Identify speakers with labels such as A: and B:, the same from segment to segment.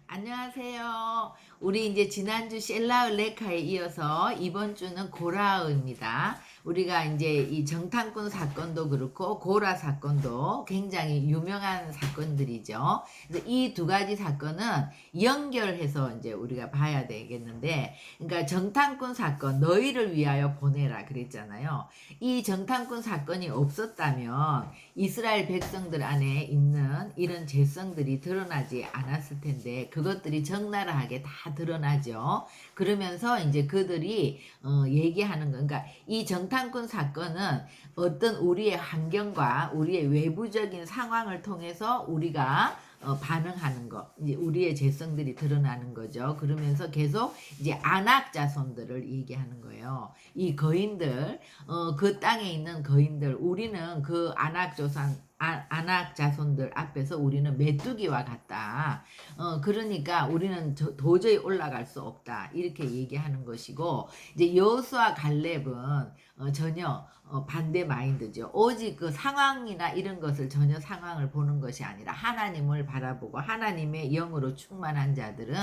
A: 안녕하세요. 우리 이제 지난주 셀라의 레카에 이어서 이번 주는 고라입니다. 우리가 이제 이 정탐꾼 사건도 그렇고 고라 사건도 굉장히 유명한 사건들이죠. 그래서 이 두 가지 사건은 연결해서 이제 우리가 봐야 되겠는데, 그러니까 정탐꾼 사건 너희를 위하여 보내라 그랬잖아요. 이 정탐꾼 사건이 없었다면 이스라엘 백성들 안에 있는 이런 죄성들이 드러나지 않았을 텐데 그것들이 적나라하게 다 드러나죠. 그러면서 이제 그들이 얘기하는 거, 그러니까 이 정탐꾼 사건은 어떤 우리의 환경과 우리의 외부적인 상황을 통해서 우리가 반응하는 거, 이제 우리의 죄성들이 드러나는 거죠. 그러면서 계속 이제 안악 자손들을 얘기하는 거예요. 이 거인들, 그 땅에 있는 거인들, 우리는 그 안악 자손들 앞에서 우리는 메뚜기와 같다. 그러니까 우리는 도저히 올라갈 수 없다. 이렇게 얘기하는 것이고, 이제 여호수아 갈렙은 전혀 반대 마인드죠. 오직 그 상황이나 이런 것을 전혀 상황을 보는 것이 아니라 하나님을 바라보고 하나님의 영으로 충만한 자들은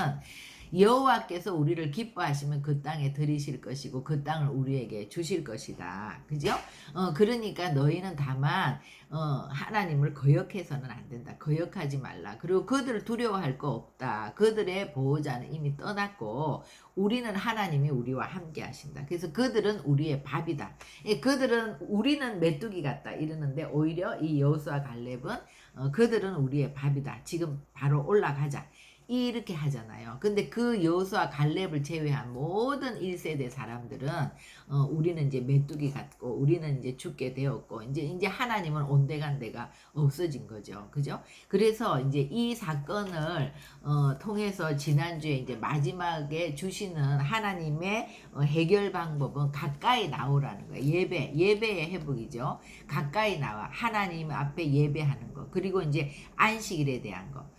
A: 여호와께서 우리를 기뻐하시면 그 땅에 들이실 것이고 그 땅을 우리에게 주실 것이다. 그죠? 그러니까 너희는 다만 하나님을 거역해서는 안 된다. 거역하지 말라. 그리고 그들을 두려워할 거 없다. 그들의 보호자는 이미 떠났고 우리는 하나님이 우리와 함께 하신다. 그래서 그들은 우리의 밥이다. 그들은 우리는 메뚜기 같다 이러는데 오히려 이 여호수아 갈렙은 그들은 우리의 밥이다. 지금 바로 올라가자. 이렇게 하잖아요. 근데 그 여호수아 갈렙을 제외한 모든 1세대 사람들은 우리는 이제 메뚜기 같고 우리는 이제 죽게 되었고 이제 하나님은 온데간데가 없어진 거죠. 그죠? 그래서 이제 이 사건을 통해서 지난주에 이제 마지막에 주시는 하나님의 해결 방법은 가까이 나오라는 거예요. 예배의 회복이죠. 가까이 나와 하나님 앞에 예배하는 거. 그리고 이제 안식일에 대한 거.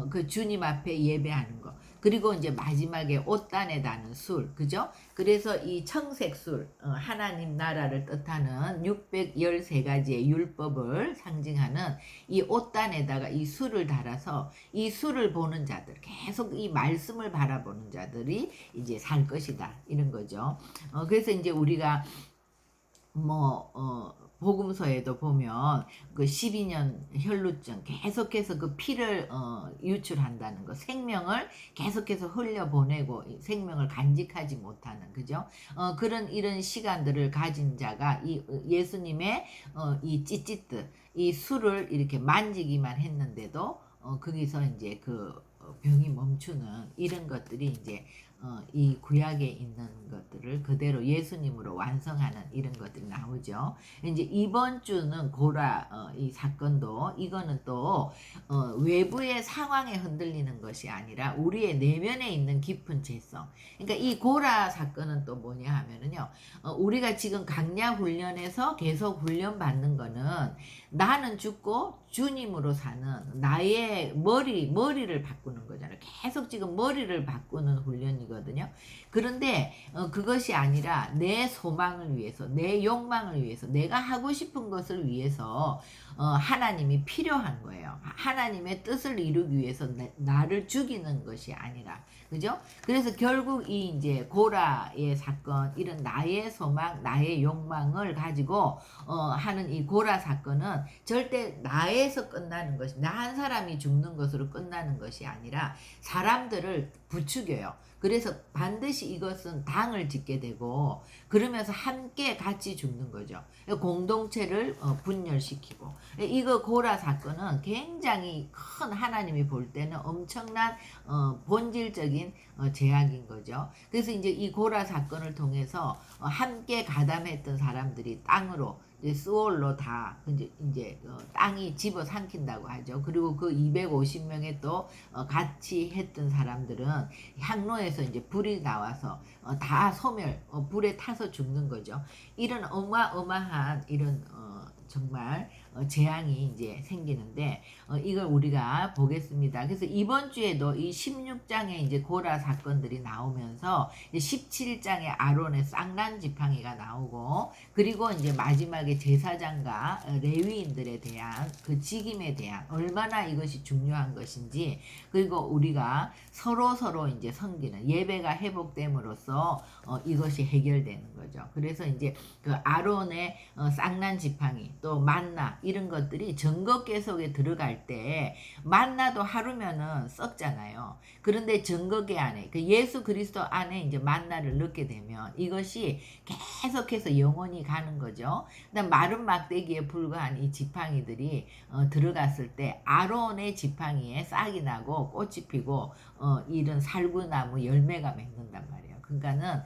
A: 그 주님 앞에 예배하는 거. 그리고 이제 마지막에 옷단에 다는 술, 그죠? 그래서 이 청색 술, 하나님 나라를 뜻하는 613가지의 율법을 상징하는 이 옷단에다가 이 술을 달아서 이 술을 보는 자들, 계속 이 말씀을 바라보는 자들이 이제 살 것이다. 이런 거죠. 그래서 이제 우리가 복음서에도 보면 그 12년 혈루증 계속해서 그 피를 유출한다는 거, 생명을 계속해서 흘려보내고 생명을 간직하지 못하는, 그죠? 그런 이런 시간들을 가진 자가 이 예수님의 이 찌찌뜨 이 술을 이렇게 만지기만 했는데도 거기서 이제 그 병이 멈추는 이런 것들이 이제 이 구약에 있는 것들을 그대로 예수님으로 완성하는 이런 것들이 나오죠. 이제 이번 주는 고라 이 사건도 이거는 또 외부의 상황에 흔들리는 것이 아니라 우리의 내면에 있는 깊은 죄성. 그러니까 이 고라 사건은 또 뭐냐 하면은요. 우리가 지금 강야 훈련에서 계속 훈련 받는 거는 나는 죽고 주님으로 사는 나의 머리를 바꾸는 거잖아요. 계속 지금 머리를 바꾸는 훈련이거든요. 그런데 그것이 아니라 내 소망을 위해서, 내 욕망을 위해서, 내가 하고 싶은 것을 위해서 하나님이 필요한 거예요. 하나님의 뜻을 이루기 위해서 나를 죽이는 것이 아니라, 그죠? 그래서 결국 이 이제 고라의 사건, 이런 나의 소망, 나의 욕망을 가지고 하는 이 고라 사건은 절대 나에서 끝나는 것이, 나 한 사람이 죽는 것으로 끝나는 것이 아니라 사람들을 부추겨요. 그래서 반드시 이것은 당을 짓게 되고 그러면서 함께 같이 죽는 거죠. 공동체를 분열시키고, 이거 고라 사건은 굉장히 큰, 하나님이 볼 때는 엄청난 본질적인 제약인 거죠. 그래서 이제 이 고라 사건을 통해서 함께 가담했던 사람들이 땅으로 이제 스올로 다 이제 땅이 집어삼킨다고 하죠. 그리고 그 250명의 또 같이 했던 사람들은 향로에서 이제 불이 나와서 다 소멸, 불에 타서 죽는 거죠. 이런 어마어마한 이런 정말 재앙이 이제 생기는데 이걸 우리가 보겠습니다. 그래서 이번 주에도 이 16장에 이제 고라 사건들이 나오면서 이제 17장에 아론의 쌍난 지팡이가 나오고 그리고 이제 마지막에 제사장과 레위인들에 대한 그 직임에 대한 얼마나 이것이 중요한 것인지 그리고 우리가 서로 이제 섬기는 예배가 회복됨으로써 이것이 해결되는 거죠. 그래서 이제 그 아론의 쌍난 지팡이 또 만나 이런 것들이 정거계 속에 들어갈 때 만나도 하루면은 썩잖아요. 그런데 정거계 안에 그 예수 그리스도 안에 이제 만나를 넣게 되면 이것이 계속해서 영원히 가는 거죠. 그다음 마른 막대기에 불과한 이 지팡이들이 들어갔을 때 아론의 지팡이에 싹이 나고 꽃이 피고 이런 살구나무 열매가 맺는단 말이에요. 그러니까는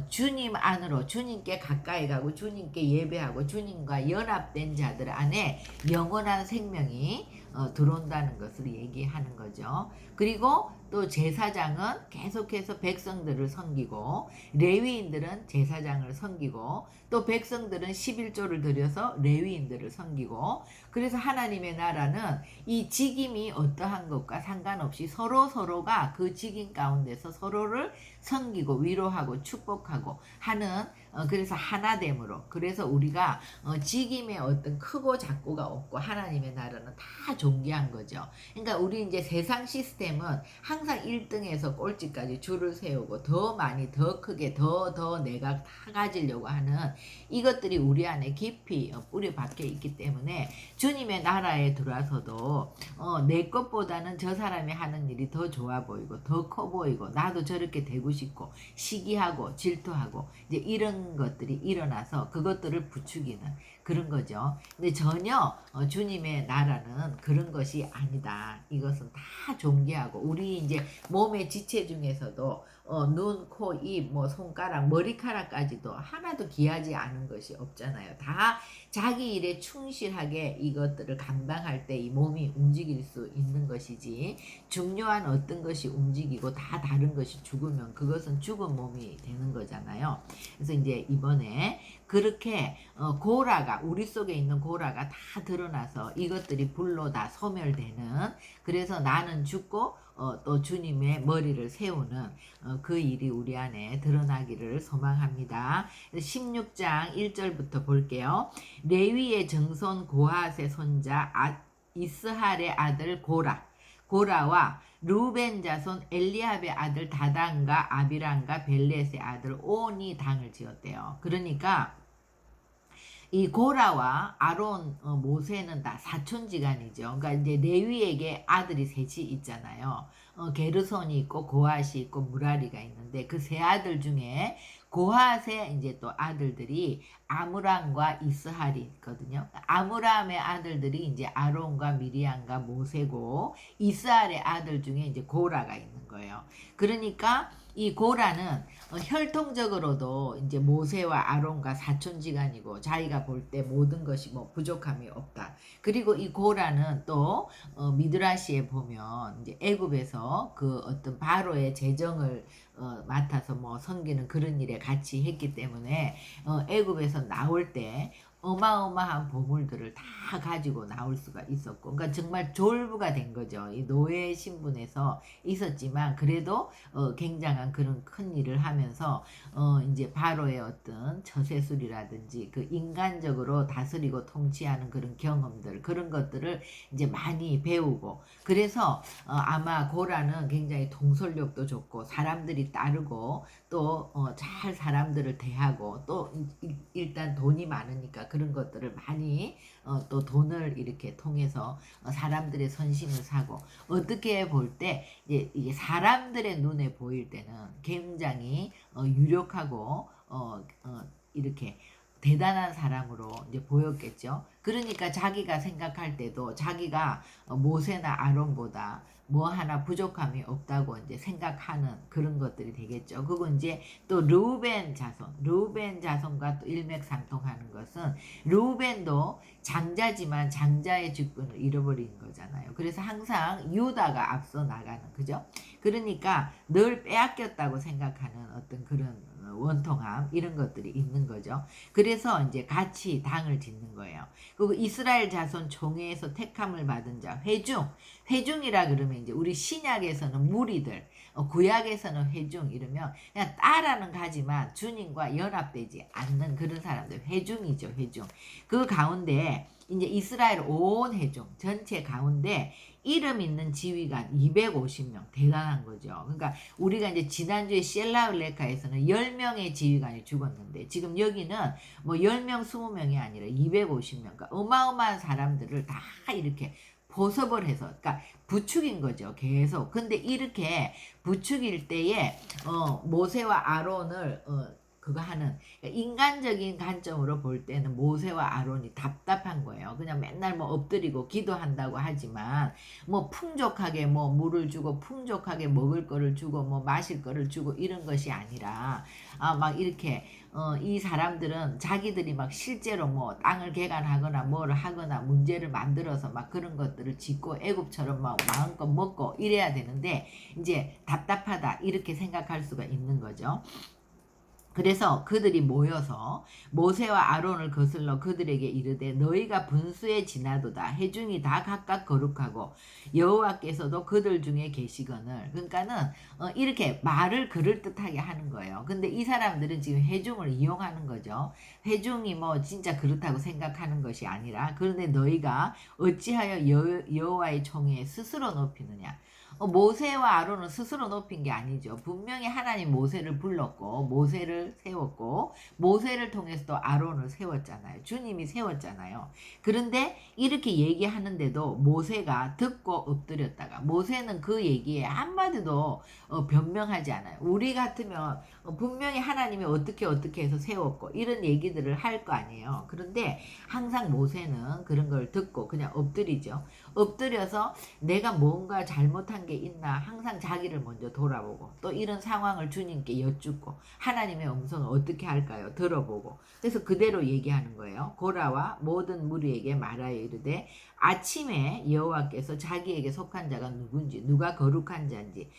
A: 주님 안으로 주님께 가까이 가고 주님께 예배하고 주님과 연합된 자들 안에 영원한 생명이 들어온다는 것을 얘기하는 거죠. 그리고 또 제사장은 계속해서 백성들을 섬기고 레위인들은 제사장을 섬기고 또 백성들은 11조를 들여서 레위인들을 섬기고 그래서 하나님의 나라는 이 직임이 어떠한 것과 상관없이 서로가 그 직임 가운데서 서로를 섬기고 위로하고 축복하고 하는 그래서 하나됨으로 그래서 우리가 직임에 어떤 크고 작고가 없고 하나님의 나라는 다 존귀한 거죠. 그러니까 우리 이제 세상 시스템은 항상 1등에서 꼴찌까지 줄을 세우고 더 많이 더 크게 더 내가 다 가지려고 하는 이것들이 우리 안에 깊이 뿌리 박혀 있기 때문에 주님의 나라에 들어와서도 내 것보다는 저 사람이 하는 일이 더 좋아 보이고 더 커 보이고 나도 저렇게 되고 싶고 시기하고 질투하고 이제 이런 것들이 일어나서 그것들을 부추기는 그런 거죠. 근데 전혀 주님의 나라는 그런 것이 아니다. 이것은 다 존귀하고 우리 이제 몸의 지체 중에서도 눈, 코, 입, 뭐 손가락, 머리카락까지도 하나도 귀하지 않은 것이 없잖아요. 다 자기 일에 충실하게 이것들을 감당할 때 이 몸이 움직일 수 있는 것이지 중요한 어떤 것이 움직이고 다 다른 것이 죽으면 그것은 죽은 몸이 되는 거잖아요. 그래서 이제 이번에 그렇게 고라가 우리 속에 있는 고라가 다 드러나서 이것들이 불로 다 소멸되는 그래서 나는 죽고 또 주님의 머리를 세우는 그 일이 우리 안에 드러나기를 소망합니다. 16장 1절부터 볼게요. 레위의 정손 고핫의 손자 이스할의 아들 고라와 루벤 자손 엘리압의 아들 다단과 아비람과 벨렛의 아들 온이 당을 지었대요. 그러니까 이 고라와 아론, 모세는 다 사촌지간이죠. 그러니까 이제 레위에게 아들이 셋이 있잖아요. 게르손이 있고 고핫이 있고 무라리가 있는데 그 세 아들 중에 고핫의 이제 또 아들들이 아므람과 이스할이 있거든요. 아므람의 아들들이 이제 아론과 미리암과 모세고 이스할의 아들 중에 이제 고라가 있는 거예요. 그러니까 이 고라는 혈통적으로도 이제 모세와 아론과 사촌지간이고 자기가 볼 때 모든 것이 뭐 부족함이 없다. 그리고 이 고라는 또 미드라시에 보면 이제 애굽에서 그 어떤 바로의 재정을 맡아서 뭐 섬기는 그런 일에 같이 했기 때문에 애굽에서 나올 때 어마어마한 보물들을 다 가지고 나올 수가 있었고, 그러니까 정말 졸부가 된 거죠. 이 노예 신분에서 있었지만 그래도 굉장한 그런 큰 일을 하면서 이제 바로의 어떤 처세술이라든지 그 인간적으로 다스리고 통치하는 그런 경험들 그런 것들을 이제 많이 배우고 그래서 아마 고라는 굉장히 통솔력도 좋고 사람들이 따르고 또 잘 사람들을 대하고 또 일단 돈이 많으니까 그런 것들을 많이 또 돈을 이렇게 통해서 사람들의 선심을 사고 어떻게 볼 때 이게 사람들의 눈에 보일 때는 굉장히 유력하고 이렇게 대단한 사람으로 이제 보였겠죠. 그러니까 자기가 생각할 때도 자기가 모세나 아론보다 뭐 하나 부족함이 없다고 이제 생각하는 그런 것들이 되겠죠. 그건 이제 또 르우벤 자손과 또 일맥상통하는 것은 르우벤도 장자지만 장자의 직분을 잃어버린 거잖아요. 그래서 항상 유다가 앞서 나가는 그죠? 그러니까 늘 빼앗겼다고 생각하는 어떤 그런 원통함 이런 것들이 있는 거죠. 그래서 이제 같이 당을 짓는 거예요. 그리고 이스라엘 자손 총회에서 택함을 받은 자 회중이라 그러면 이제 우리 신약에서는 무리들, 구약에서는 회중 이러면 그냥 따라는 가지만 주님과 연합되지 않는 그런 사람들 회중이죠, 회중. 그 가운데 이제 이스라엘 온 회중 전체 가운데 이름 있는 지휘관 250명 대단한 거죠. 그러니까 우리가 이제 지난주에 셀라울레카에서는 10명의 지휘관이 죽었는데 지금 여기는 뭐 10명, 20명이 아니라 250명. 그러니까 어마어마한 사람들을 다 이렇게 포섭을 해서 그러니까 부축인 거죠. 계속. 근데 이렇게 부축일 때에 모세와 아론을 그거 하는 그러니까 인간적인 관점으로 볼 때는 모세와 아론이 답답한 거예요. 그냥 맨날 뭐 엎드리고 기도한다고 하지만 뭐 풍족하게 뭐 물을 주고 풍족하게 먹을 거를 주고 뭐 마실 거를 주고 이런 것이 아니라 막 이렇게 이 사람들은 자기들이 막 실제로 뭐 땅을 개간하거나 뭐를 하거나 문제를 만들어서 막 그런 것들을 짓고 애굽처럼 막 마음껏 먹고 이래야 되는데 이제 답답하다 이렇게 생각할 수가 있는 거죠. 그래서 그들이 모여서 모세와 아론을 거슬러 그들에게 이르되 너희가 분수에 지나도다 회중이 다 각각 거룩하고 여호와께서도 그들 중에 계시거늘. 그러니까는 이렇게 말을 그럴듯하게 하는 거예요. 근데 이 사람들은 지금 회중을 이용하는 거죠. 회중이 뭐 진짜 그렇다고 생각하는 것이 아니라 그런데 너희가 어찌하여 여호와의 총회에 스스로 높이느냐. 모세와 아론은 스스로 높인 게 아니죠. 분명히 하나님 모세를 불렀고 모세를 세웠고 모세를 통해서 또 아론을 세웠잖아요. 주님이 세웠잖아요. 그런데 이렇게 얘기하는데도 모세가 듣고 엎드렸다가 모세는 그 얘기에 한마디도 변명하지 않아요. 우리 같으면 분명히 하나님이 어떻게 해서 세웠고 이런 얘기들을 할 거 아니에요. 그런데 항상 모세는 그런 걸 듣고 그냥 엎드리죠. 엎드려서 내가 뭔가 잘못한 게 있나 항상 자기를 먼저 돌아보고 또 이런 상황을 주님께 여쭙고 하나님의 음성을 어떻게 할까요? 들어보고 그래서 그대로 얘기하는 거예요. 고라와 모든 무리에게 말하여 이르되 아침에 여호와께서 자기에게 속한 자가 누군지 누가 거룩한 자인지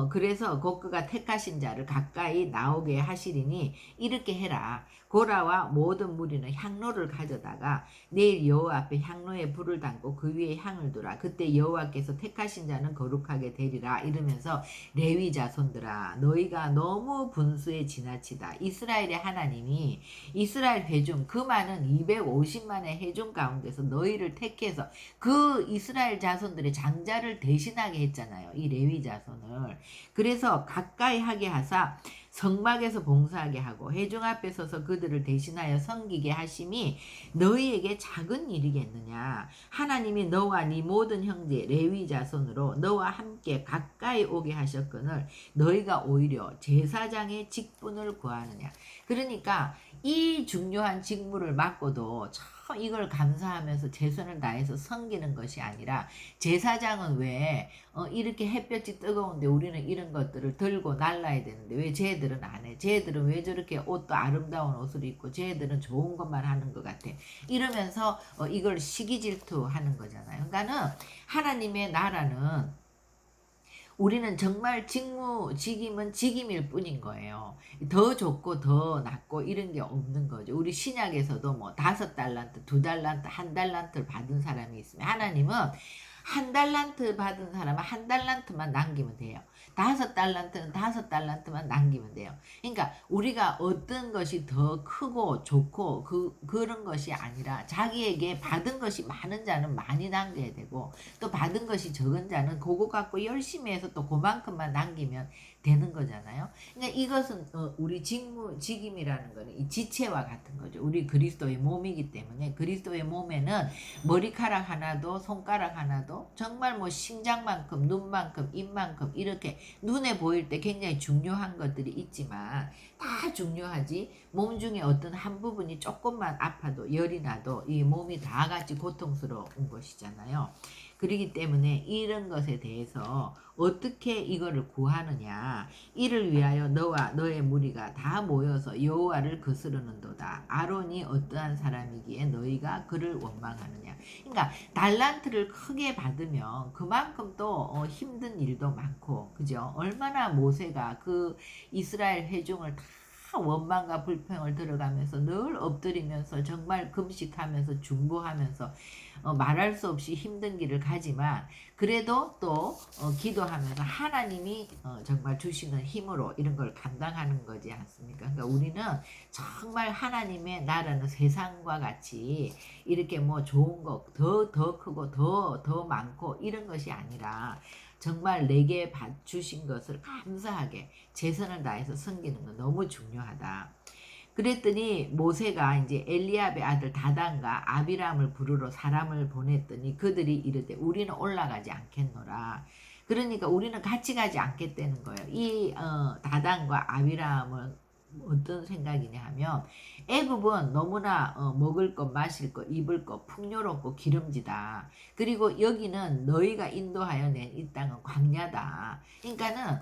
A: 그래서 그가 택하신 자를 가까이 나오게 하시리니 이렇게 해라. 고라와 모든 무리는 향로를 가져다가 내일 여호와 앞에 향로에 불을 담고 그 위에 향을 두라. 그때 여호와께서 택하신 자는 거룩하게 되리라. 이러면서 레위 자손들아 너희가 너무 분수에 지나치다. 이스라엘의 하나님이 이스라엘 회중 그 많은 250만의 회중 가운데서 너희를 택해서 그 이스라엘 자손들의 장자를 대신하게 했잖아요. 이 레위 자손을. 그래서 가까이 하게 하사 성막에서 봉사하게 하고 회중 앞에 서서 그들을 대신하여 섬기게 하심이 너희에게 작은 일이겠느냐. 하나님이 너와 네 모든 형제 레위 자손으로 너와 함께 가까이 오게 하셨거늘 너희가 오히려 제사장의 직분을 구하느냐. 그러니까 이 중요한 직무를 맡고도 참 이걸 감사하면서 최선을 다해서 섬기는 것이 아니라 제사장은 왜 이렇게 햇볕이 뜨거운데 우리는 이런 것들을 들고 날라야 되는데 왜 쟤들은 안 해? 쟤들은 왜 저렇게 옷도 아름다운 옷을 입고 쟤들은 좋은 것만 하는 것 같아? 이러면서 이걸 시기질투하는 거잖아요. 그러니까는 하나님의 나라는 우리는 정말 직임은 직임일 뿐인 거예요. 더 좋고 더 낫고 이런 게 없는 거죠. 우리 신약에서도 뭐 5달란트, 2달란트, 1달란트를 받은 사람이 있으면 하나님은 1달란트 받은 사람은 1달란트만 남기면 돼요. 5달란트는 5달란트만 남기면 돼요. 그러니까 우리가 어떤 것이 더 크고 좋고 그런 것이 아니라 자기에게 받은 것이 많은 자는 많이 남겨야 되고 또 받은 것이 적은 자는 그거 갖고 열심히 해서 또 그만큼만 남기면 되는 거잖아요. 그러니까 이것은 우리 직임이라는 거는 이 지체와 같은 거죠. 우리 그리스도의 몸이기 때문에 그리스도의 몸에는 머리카락 하나도 손가락 하나도 정말 뭐 심장만큼 눈만큼 입만큼 이렇게 눈에 보일 때 굉장히 중요한 것들이 있지만 다 중요하지 몸 중에 어떤 한 부분이 조금만 아파도 열이 나도 이 몸이 다 같이 고통스러운 것이잖아요. 그렇기 때문에 이런 것에 대해서 어떻게 이거를 구하느냐. 이를 위하여 너와 너의 무리가 다 모여서 여호와를 거스르는도다. 아론이 어떠한 사람이기에 너희가 그를 원망하느냐. 그러니까 달란트를 크게 받으면 그만큼 또 힘든 일도 많고, 그죠? 얼마나 모세가 그 이스라엘 회중을 다 원망과 불평을 들어가면서 늘 엎드리면서 정말 금식하면서 중보하면서 말할 수 없이 힘든 길을 가지만, 그래도 또 기도하면서 하나님이 정말 주시는 힘으로 이런 걸 감당하는 거지 않습니까? 그러니까 우리는 정말 하나님의 나라는 세상과 같이 이렇게 뭐 좋은 거 더 크고 더 많고 이런 것이 아니라, 정말 내게 주신 것을 감사하게 최선을 다해서 섬기는 건 너무 중요하다. 그랬더니 모세가 이제 엘리압의 아들 다단과 아비람을 부르러 사람을 보냈더니 그들이 이르되 우리는 올라가지 않겠노라. 그러니까 우리는 같이 가지 않겠다는 거예요. 이 다단과 아비람은 어떤 생각이냐 하면, 애굽은 너무나 먹을 것, 마실 것, 입을 것 풍요롭고 기름지다. 그리고 여기는 너희가 인도하여 낸 이 땅은 광야다. 그러니까는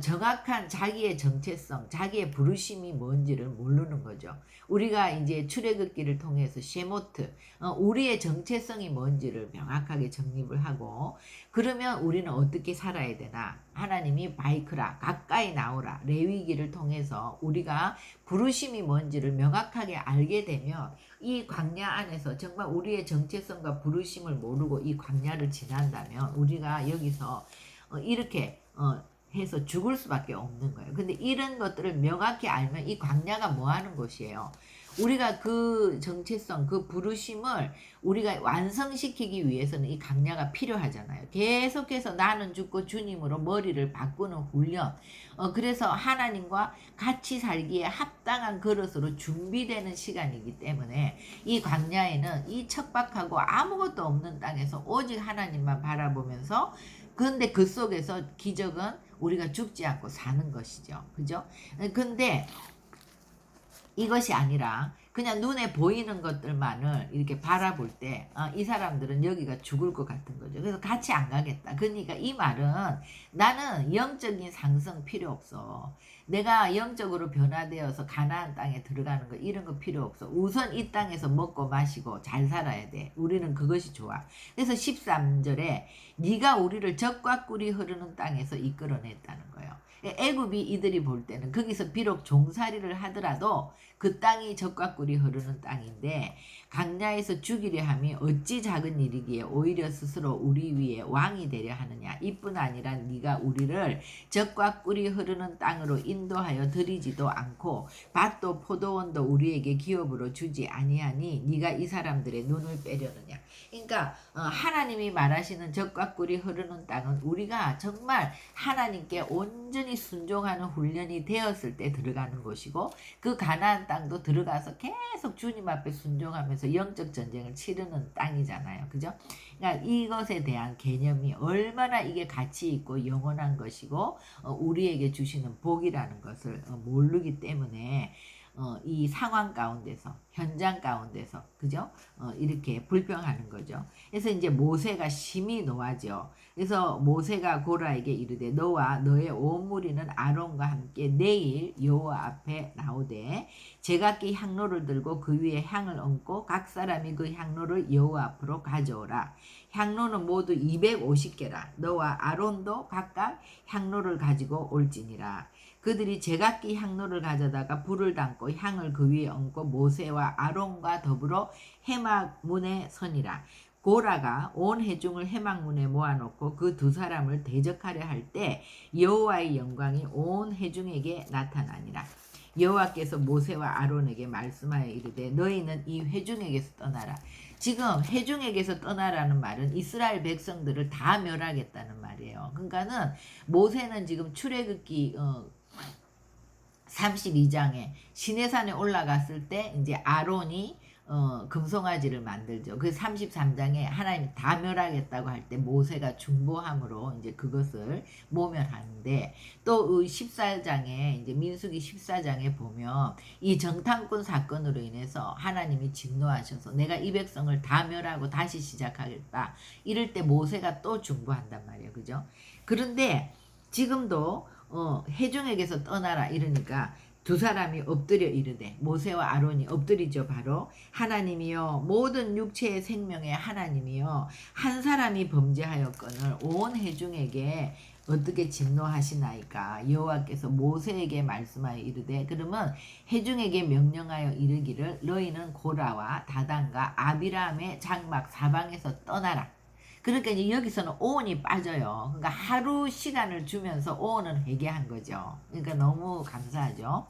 A: 정확한 자기의 정체성, 자기의 부르심이 뭔지를 모르는 거죠. 우리가 이제 출애굽기를 통해서 셰모트, 우리의 정체성이 뭔지를 명확하게 정립을 하고, 그러면 우리는 어떻게 살아야 되나? 하나님이 바이크라, 가까이 나오라, 레위기를 통해서 우리가 부르심이 뭔지를 명확하게 알게 되면, 이 광야 안에서 정말 우리의 정체성과 부르심을 모르고 이 광야를 지난다면 우리가 여기서 이렇게 해서 죽을 수밖에 없는 거예요. 근데 이런 것들을 명확히 알면 이 광야가 뭐 하는 곳이에요? 우리가 그 정체성, 그 부르심을 우리가 완성시키기 위해서는 이 광야가 필요하잖아요. 계속해서 나는 죽고 주님으로 머리를 바꾸는 훈련. 그래서 하나님과 같이 살기에 합당한 그릇으로 준비되는 시간이기 때문에 이 광야에는 이 척박하고 아무것도 없는 땅에서 오직 하나님만 바라보면서, 근데 그 속에서 기적은 우리가 죽지 않고 사는 것이죠. 그죠? 근데 이것이 아니라 그냥 눈에 보이는 것들만을 이렇게 바라볼 때 이 사람들은 여기가 죽을 것 같은 거죠. 그래서 같이 안 가겠다. 그러니까 이 말은 나는 영적인 상승 필요 없어. 내가 영적으로 변화되어서 가나안 땅에 들어가는 거 이런 거 필요 없어. 우선 이 땅에서 먹고 마시고 잘 살아야 돼. 우리는 그것이 좋아. 그래서 13절에 네가 우리를 젖과 꿀이 흐르는 땅에서 이끌어냈다는 거예요. 애굽이 이들이 볼 때는 거기서 비록 종살이를 하더라도 그 땅이 젖과 꿀이 흐르는 땅인데, 광야에서 죽이려 함이 어찌 작은 일이기에 오히려 스스로 우리 위에 왕이 되려 하느냐. 이뿐 아니라 네가 우리를 젖과 꿀이 흐르는 땅으로 인도하여 들이지도 않고 밭도 포도원도 우리에게 기업으로 주지 아니하니 네가 이 사람들의 눈을 빼려느냐. 그러니까 하나님이 말하시는 젖과 꿀이 흐르는 땅은 우리가 정말 하나님께 온전히 순종하는 훈련이 되었을 때 들어가는 곳이고, 그 가나안 땅도 들어가서 계속 주님 앞에 순종하면서 영적 전쟁을 치르는 땅이잖아요. 그죠? 그러니까 이것에 대한 개념이 얼마나 이게 가치 있고 영원한 것이고 우리에게 주시는 복이라는 것을 모르기 때문에 이 상황 가운데서, 현장 가운데서, 그죠? 이렇게 불평하는 거죠. 그래서 이제 모세가 심히 노하죠. 그래서 모세가 고라에게 이르되 너와 너의 온 무리는 아론과 함께 내일 여호와 앞에 나오되 제각기 향로를 들고 그 위에 향을 얹고 각 사람이 그 향로를 여호와 앞으로 가져오라. 향로는 모두 250개라. 너와 아론도 각각 향로를 가지고 올지니라. 그들이 제각기 향로를 가져다가 불을 담고 향을 그 위에 얹고 모세와 아론과 더불어 회막문에 서니라. 고라가 온 회중을 회막문에 모아놓고 그 두 사람을 대적하려 할 때 여호와의 영광이 온 회중에게 나타나니라. 여호와께서 모세와 아론에게 말씀하여 이르되 너희는 이 회중에게서 떠나라. 지금 회중에게서 떠나라는 말은 이스라엘 백성들을 다 멸하겠다는 말이에요. 그러니까는 모세는 지금 출애굽기 32장에 시내산에 올라갔을 때 이제 아론이 금송아지를 만들죠. 그 33장에 하나님이 다 멸하겠다고 할 때 모세가 중보함으로 이제 그것을 모멸하는데, 또 14장에 이제 민수기 14장에 보면 이 정탐꾼 사건으로 인해서 하나님이 진노하셔서 내가 이 백성을 다 멸하고 다시 시작하겠다 이럴 때 모세가 또 중보한단 말이에요. 그죠? 그런데 지금도 회중에게서 떠나라 이러니까 두 사람이 엎드려 이르되, 모세와 아론이 엎드리죠. 바로 하나님이여, 모든 육체의 생명의 하나님이여, 한 사람이 범죄하였거늘 온 회중에게 어떻게 진노하시나이까. 여호와께서 모세에게 말씀하여 이르되, 그러면 회중에게 명령하여 이르기를 너희는 고라와 다단과 아비람의 장막 사방에서 떠나라. 그러니까 이제 여기서는 오온이 빠져요. 그러니까 하루 시간을 주면서 오온은 회개한 거죠. 그러니까 너무 감사하죠.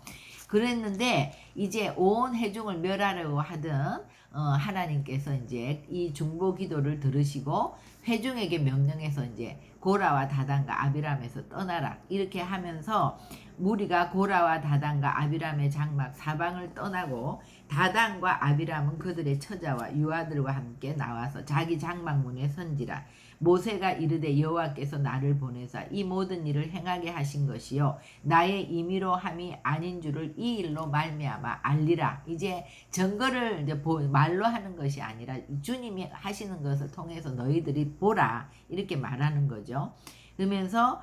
A: 그랬는데 이제 온 회중을 멸하려고 하던 하나님께서 이제 이 중보 기도를 들으시고 회중에게 명령해서 이제 고라와 다단과 아비람에서 떠나라 이렇게 하면서 무리가 고라와 다단과 아비람의 장막 사방을 떠나고, 다단과 아비람은 그들의 처자와 유아들과 함께 나와서 자기 장막문에 선지라. 모세가 이르되 여호와께서 나를 보내사 이 모든 일을 행하게 하신 것이요 나의 임의로 함이 아닌 줄을 이 일로 말미암아 알리라. 이제 증거를 이제 말로 하는 것이 아니라 주님이 하시는 것을 통해서 너희들이 보라 이렇게 말하는 거죠. 그러면서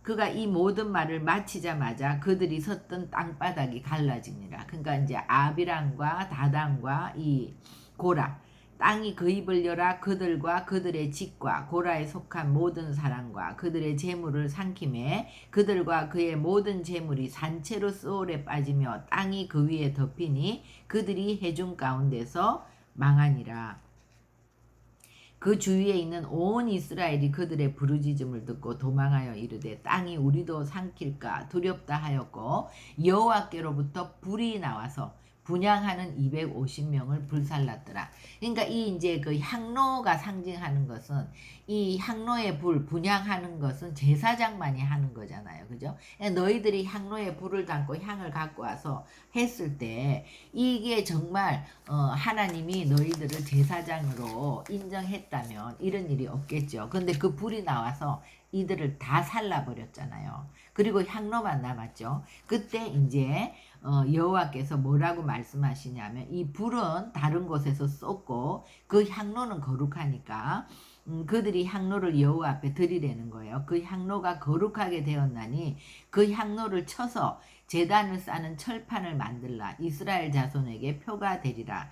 A: 그가 이 모든 말을 마치자마자 그들이 섰던 땅바닥이 갈라지니라. 그러니까 이제 아비람과 다단과 이 고라, 땅이 그 입을 열어 그들과 그들의 집과 고라에 속한 모든 사람과 그들의 재물을 삼키매 그들과 그의 모든 재물이 산채로 소울에 빠지며 땅이 그 위에 덮이니 그들이 해중 가운데서 망하니라. 그 주위에 있는 온 이스라엘이 그들의 부르짖음을 듣고 도망하여 이르되 땅이 우리도 삼킬까 두렵다 하였고, 여호와께로부터 불이 나와서 분향하는 250명을 불살랐더라. 그러니까 이 이제 그 향로가 상징하는 것은, 이 향로의 불 분향하는 것은 제사장만이 하는 거잖아요. 그죠? 너희들이 향로에 불을 담고 향을 갖고 와서 했을 때 이게 정말 하나님이 너희들을 제사장으로 인정했다면 이런 일이 없겠죠. 근데 그 불이 나와서 이들을 다 살라버렸잖아요. 그리고 향로만 남았죠. 그때 이제 여호와께서 뭐라고 말씀하시냐면, 이 불은 다른 곳에서 쏟고 그 향로는 거룩하니까 그들이 향로를 여호와 앞에 드리려는 거예요. 그 향로가 거룩하게 되었나니 그 향로를 쳐서 제단을 싸는 철판을 만들라. 이스라엘 자손에게 표가 되리라.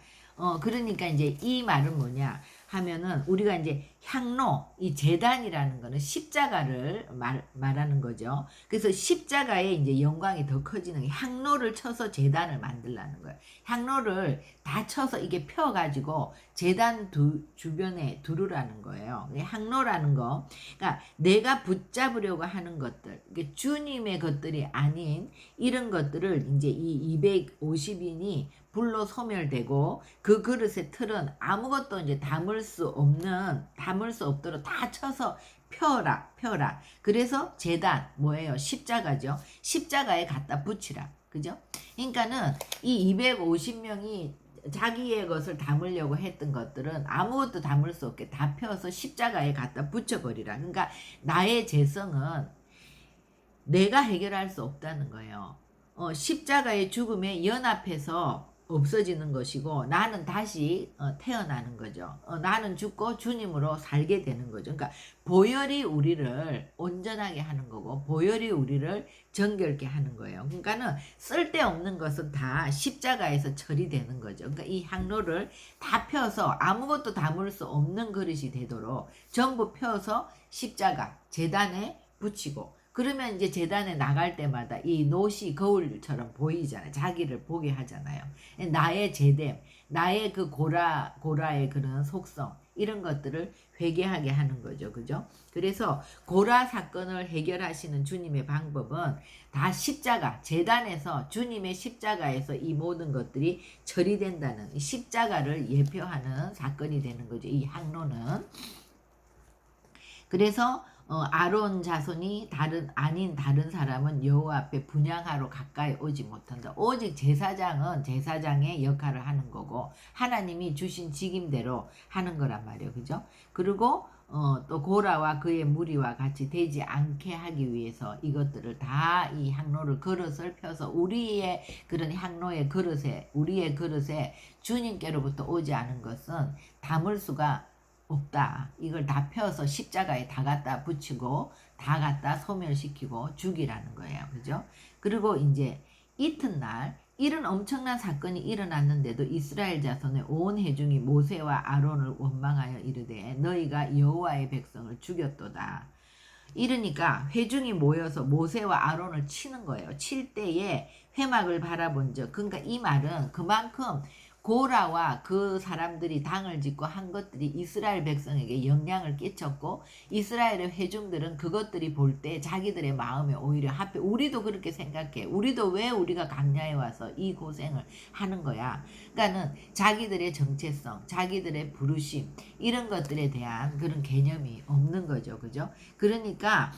A: 그러니까 이제 이 말은 뭐냐 하면은, 우리가 이제 향로, 이 제단이라는 거는 십자가를 말하는 거죠. 그래서 십자가에 이제 영광이 더 커지는 게, 향로를 쳐서 제단을 만들라는 거예요. 향로를 다 쳐서 이게 펴가지고 제단 주변에 두르라는 거예요. 향로라는 거, 그러니까 내가 붙잡으려고 하는 것들, 주님의 것들이 아닌 이런 것들을 이제 이 250인이 불로 소멸되고, 그 그릇의 틀은 아무것도 이제 담을 수 없도록 다 쳐서 펴라. 그래서 제단 뭐예요? 십자가죠. 십자가에 갖다 붙이라. 그죠? 그러니까는 이 250명이 자기의 것을 담으려고 했던 것들은 아무것도 담을 수 없게 다 펴서 십자가에 갖다 붙여버리라. 그러니까 나의 재성은 내가 해결할 수 없다는 거예요. 십자가의 죽음에 연합해서 없어지는 것이고, 나는 다시 태어나는 거죠. 나는 죽고 주님으로 살게 되는 거죠. 그러니까 보혈이 우리를 온전하게 하는 거고, 보혈이 우리를 정결케 하는 거예요. 그러니까는 쓸데없는 것은 다 십자가에서 처리되는 거죠. 그러니까 이 향로를 다 펴서 아무것도 담을 수 없는 그릇이 되도록 전부 펴서 십자가 제단에 붙이고, 그러면 이제 제단에 나갈 때마다 이 노시 거울처럼 보이잖아요. 자기를 보게 하잖아요. 나의 제됨, 나의 그 고라의 그런 속성, 이런 것들을 회개하게 하는 거죠. 그죠? 그래서 고라 사건을 해결하시는 주님의 방법은 다 십자가, 제단에서, 주님의 십자가에서 이 모든 것들이 처리된다는, 이 십자가를 예표하는 사건이 되는 거죠. 이 향로는. 그래서 아론 자손이 아닌 다른 사람은 여호와 앞에 분향하러 가까이 오지 못한다. 오직 제사장은 제사장의 역할을 하는 거고 하나님이 주신 직임대로 하는 거란 말이에요. 그죠? 그리고 또 고라와 그의 무리와 같이 되지 않게 하기 위해서 이것들을 다 이 향로를 그릇을 펴서 우리의 그런 향로의 그릇에 우리의 그릇에 주님께로부터 오지 않은 것은 담을 수가 없다. 이걸 다 펴서 십자가에 다 갖다 붙이고 다 갖다 소멸시키고 죽이라는 거예요. 그죠? 그리고 이제 이튿날 이런 엄청난 사건이 일어났는데도 이스라엘 자손의 온 회중이 모세와 아론을 원망하여 이르되 너희가 여호와의 백성을 죽였도다. 이러니까 회중이 모여서 모세와 아론을 치는 거예요. 칠 때에 회막을 바라본 적. 그러니까 이 말은 그만큼 고라와 그 사람들이 당을 짓고 한 것들이 이스라엘 백성에게 영향을 끼쳤고 이스라엘의 회중들은 그것들이 볼 때 자기들의 마음에 오히려 하필 우리도 그렇게 생각해. 우리도 왜 우리가 광야에 와서 이 고생을 하는 거야. 그러니까는 자기들의 정체성, 자기들의 부르심 이런 것들에 대한 그런 개념이 없는 거죠. 그죠? 그러니까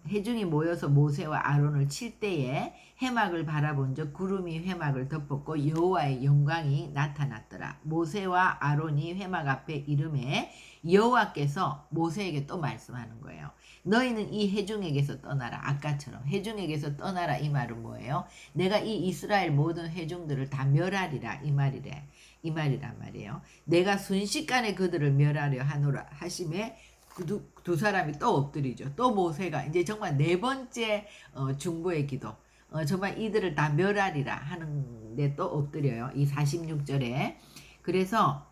A: 회중이 모여서 모세와 아론을 칠 때에 회막을 바라본 적 구름이 회막을 덮었고 여호와의 영광이 나타났더라. 모세와 아론이 회막 앞에 이름에 여호와께서 모세에게 또 말씀하는 거예요. 너희는 이 회중에게서 떠나라. 아까처럼 회중에게서 떠나라. 이 말은 뭐예요? 내가 이 이스라엘 모든 회중들을 다 멸하리라. 이 말이래. 이 말이란 말이에요. 내가 순식간에 그들을 멸하려 하노라 하심에 두 사람이 또 엎드리죠. 또 모세가 이제 정말 네 번째 중보의 기도. 정말 이들을 다 멸하리라 하는데 또 엎드려요. 이 46절에. 그래서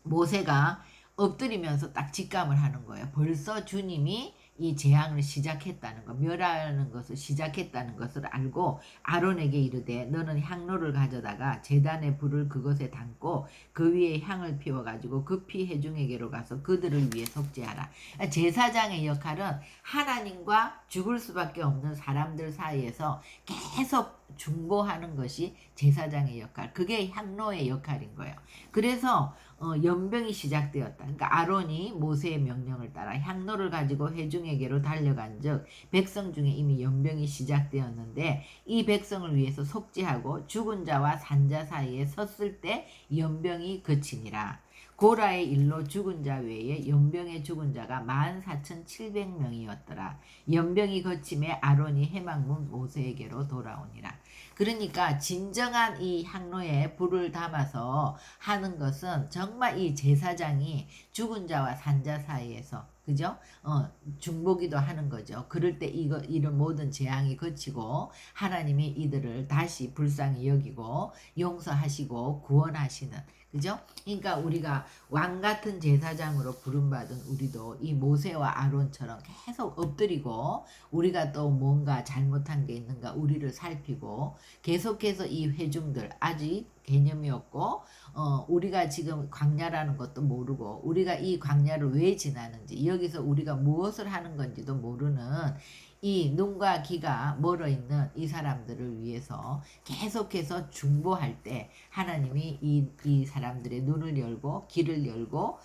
A: 모세가 엎드리면서 딱 직감을 하는 거예요. 벌써 주님이 이 재앙을 시작했다는 것, 멸하는 것을 시작했다는 것을 알고 아론에게 이르되 너는 향로를 가져다가 제단의 불을 그것에 담고 그 위에 향을 피워가지고 급히 회중에게로 가서 그들을 위해 속죄하라. 제사장의 역할은 하나님과 죽을 수밖에 없는 사람들 사이에서 계속 중보하는 것이 제사장의 역할, 그게 향로의 역할인 거예요. 그래서 연병이 시작되었다. 그러니까 아론이 모세의 명령을 따라 향로를 가지고 회중에게로 달려간즉 백성 중에 이미 연병이 시작되었는데 이 백성을 위해서 속죄하고 죽은 자와 산 자 사이에 섰을 때 연병이 그치니라. 고라의 일로 죽은 자 외에 연병에 죽은 자가 14,700명이었더라. 연병이 거침에 아론이 해막문 모세에게로 돌아오니라. 그러니까 진정한 이 향로에 불을 담아서 하는 것은 정말 이 제사장이 죽은 자와 산 자 사이에서 그죠? 중보기도 하는 거죠. 그럴 때 이런 모든 재앙이 거치고 하나님이 이들을 다시 불쌍히 여기고 용서하시고 구원하시는 그죠? 그러니까 우리가 왕 같은 제사장으로 부름받은 우리도 이 모세와 아론처럼 계속 엎드리고 우리가 또 뭔가 잘못한 게 있는가 우리를 살피고 계속해서 이 회중들 아직 개념이 없고 우리가 지금 광야라는 것도 모르고 우리가 이 광야를 왜 지나는지 여기서 우리가 무엇을 하는 건지도 모르는 이 눈과 귀가 멀어있는 이 사람들을 위해서 계속해서 중보할 때 하나님이 이 사람들의 눈을 열고 귀를 열고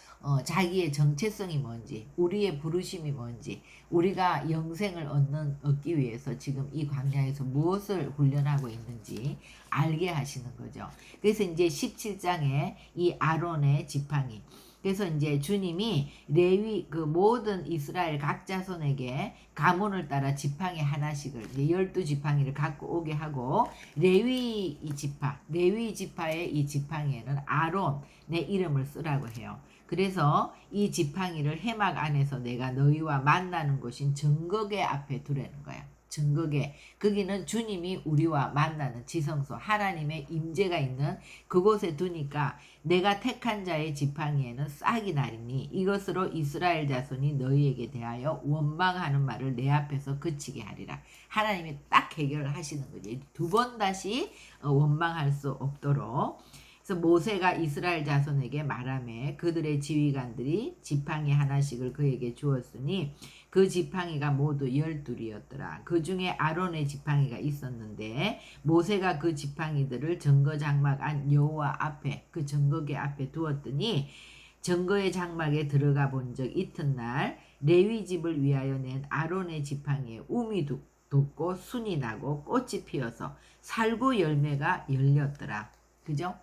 A: 자기의 정체성이 뭔지 우리의 부르심이 뭔지 우리가 영생을 얻기 위해서 지금 이 광야에서 무엇을 훈련하고 있는지 알게 하시는 거죠. 그래서 이제 17장에 이 아론의 지팡이 그래서 이제 주님이 레위 그 모든 이스라엘 각 자손에게 가문을 따라 지팡이 하나씩을 이제 12지팡이를 갖고 오게 하고 레위 지파의 이 지팡이에는 아론의 이름을 쓰라고 해요. 그래서 이 지팡이를 회막 안에서 내가 너희와 만나는 곳인 증거궤 앞에 두라는 거예요. 증거궤 거기는 주님이 우리와 만나는 지성소 하나님의 임재가 있는 그곳에 두니까 내가 택한 자의 지팡이에는 싹이 나리니 이것으로 이스라엘 자손이 너희에게 대하여 원망하는 말을 내 앞에서 그치게 하리라. 하나님이 딱 해결을 하시는 거지. 두 번 다시 원망할 수 없도록. 그래서 모세가 이스라엘 자손에게 말하매 그들의 지휘관들이 지팡이 하나씩을 그에게 주었으니 그 지팡이가 모두 12이었더라. 그 중에 아론의 지팡이가 있었는데 모세가 그 지팡이들을 증거 장막 안 여호와 앞에 그 증거궤 앞에 두었더니 증거의 장막에 들어가 본 적 이튿날 레위 집을 위하여 낸 아론의 지팡이에 움이 돋고 순이 나고 꽃이 피어서 살구 열매가 열렸더라. 그죠?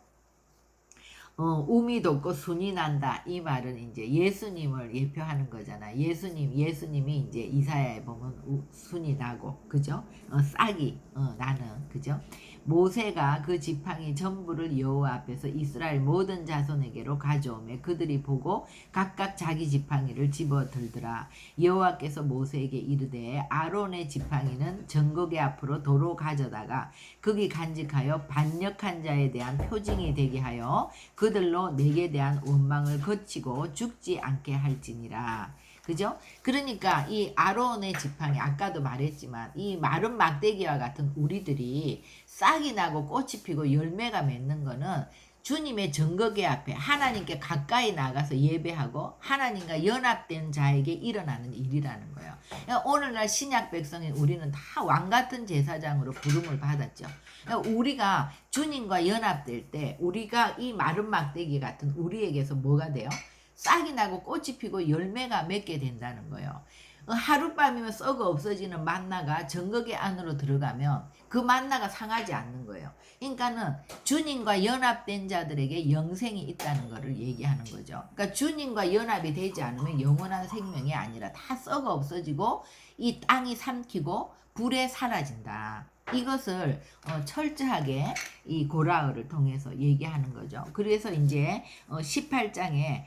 A: 움이 돋고 순이 난다. 이 말은 이제 예수님을 예표하는 거잖아. 예수님이 이제 이사야에 보면 순이 나고, 그죠? 싹이 나는, 그죠? 모세가 그 지팡이 전부를 여호와 앞에서 이스라엘 모든 자손에게로 가져오매 그들이 보고 각각 자기 지팡이를 집어 들더라. 여호와께서 모세에게 이르되 아론의 지팡이는 정거기 앞으로 도로 가져다가 거기 간직하여 반역한 자에 대한 표징이 되게 하여 그들로 내게 대한 원망을 거치고 죽지 않게 할지니라. 그죠? 그러니까 이 아론의 지팡이, 아까도 말했지만 이 마른 막대기와 같은 우리들이 싹이 나고 꽃이 피고 열매가 맺는 거는 주님의 정거기 앞에 하나님께 가까이 나가서 예배하고 하나님과 연합된 자에게 일어나는 일이라는 거예요. 그러니까 오늘날 신약 백성인 우리는 다 왕같은 제사장으로 부름을 받았죠. 그러니까 우리가 주님과 연합될 때 우리가 이 마른 막대기 같은 우리에게서 뭐가 돼요? 싹이 나고 꽃이 피고 열매가 맺게 된다는 거예요. 하룻밤이면 썩어 없어지는 만나가 정거기 안으로 들어가면 그 만나가 상하지 않는 거예요. 그러니까는 주님과 연합된 자들에게 영생이 있다는 것을 얘기하는 거죠. 그러니까 주님과 연합이 되지 않으면 영원한 생명이 아니라 다 썩어 없어지고 이 땅이 삼키고 불에 사라진다. 이것을 철저하게 이 고라흐를 통해서 얘기하는 거죠. 그래서 이제 18장에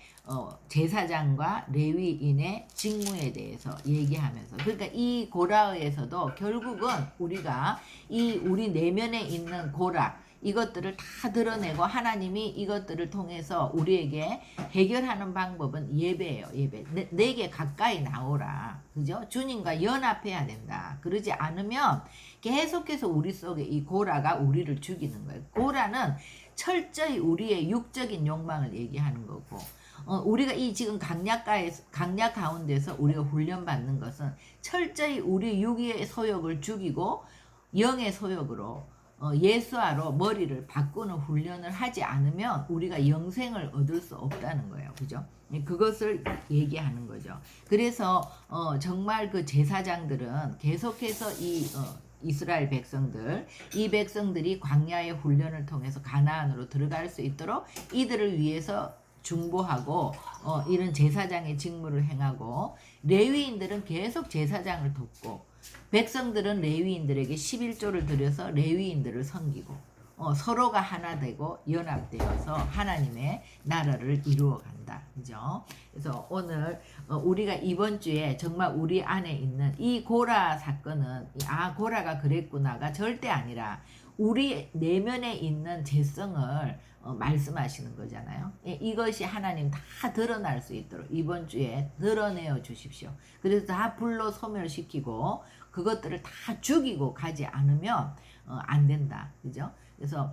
A: 제사장과 레위인의 직무에 대해서 얘기하면서, 그러니까 이 고라흐에서도 결국은 우리가 이 우리 내면에 있는 고라, 이것들을 다 드러내고 하나님이 이것들을 통해서 우리에게 해결하는 방법은 예배예요. 예배. 내게 가까이 나오라. 그죠? 주님과 연합해야 된다. 그러지 않으면 계속해서 우리 속에 이 고라가 우리를 죽이는 거예요. 고라는 철저히 우리의 육적인 욕망을 얘기하는 거고, 우리가 이 지금 강약 가운데서 우리가 훈련받는 것은 철저히 우리 육의 소욕을 죽이고 영의 소욕으로 예수화로 머리를 바꾸는 훈련을 하지 않으면 우리가 영생을 얻을 수 없다는 거예요. 그죠? 그것을 얘기하는 거죠. 그래서 정말 그 제사장들은 계속해서 이스라엘 백성들, 이 백성들이 광야의 훈련을 통해서 가나안으로 들어갈 수 있도록 이들을 위해서 중보하고 이런 제사장의 직무를 행하고, 레위인들은 계속 제사장을 돕고, 백성들은 레위인들에게 11조를 드려서 레위인들을 섬기고, 서로가 하나 되고 연합되어서 하나님의 나라를 이루어 간다. 그죠? 그래서 오늘 우리가 이번 주에 정말 우리 안에 있는 이 고라 사건은 고라가 그랬구나가 절대 아니라 우리 내면에 있는 죄성을 말씀하시는 거잖아요. 이것이 하나님 다 드러날 수 있도록 이번 주에 드러내어 주십시오. 그래서 다 불로 소멸시키고 그것들을 다 죽이고 가지 않으면 안 된다. 그죠? 그래서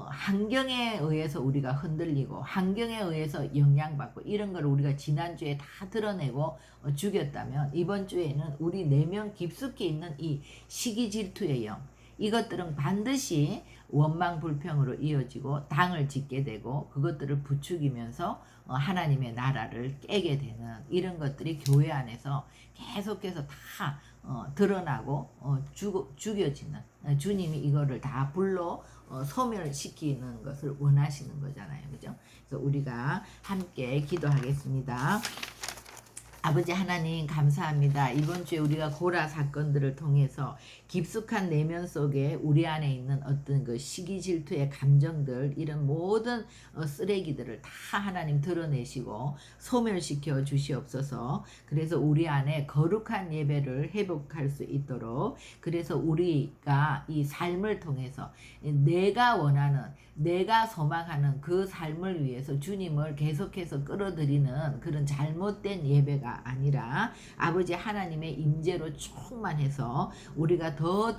A: 환경에 의해서 우리가 흔들리고 환경에 의해서 영향받고 이런 걸 우리가 지난주에 다 드러내고 죽였다면 이번 주에는 우리 내면 깊숙이 있는 이 시기 질투의 영, 이것들은 반드시 원망 불평으로 이어지고 당을 짓게 되고 그것들을 부추기면서 하나님의 나라를 깨게 되는 이런 것들이 교회 안에서 계속해서 다 드러나고 죽여지는, 주님이 이거를 다 불로 소멸시키는 것을 원하시는 거잖아요. 그죠? 그래서 우리가 함께 기도하겠습니다. 아버지 하나님 감사합니다. 이번 주에 우리가 고라 사건들을 통해서 깊숙한 내면 속에 우리 안에 있는 어떤 그 시기 질투의 감정들, 이런 모든 쓰레기들을 다 하나님 드러내시고 소멸시켜 주시옵소서. 그래서 우리 안에 거룩한 예배를 회복할 수 있도록, 그래서 우리가 이 삶을 통해서 내가 원하는, 내가 소망하는 그 삶을 위해서 주님을 계속해서 끌어들이는 그런 잘못된 예배가 아니라 아버지 하나님의 임재로 충만해서 우리가 더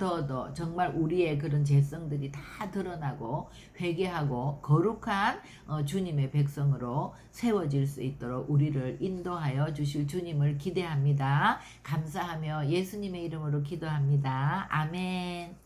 A: 정말 우리의 그런 죄성들이 다 드러나고 회개하고 거룩한 주님의 백성으로 세워질 수 있도록 우리를 인도하여 주실 주님을 기대합니다. 감사하며 예수님의 이름으로 기도합니다. 아멘.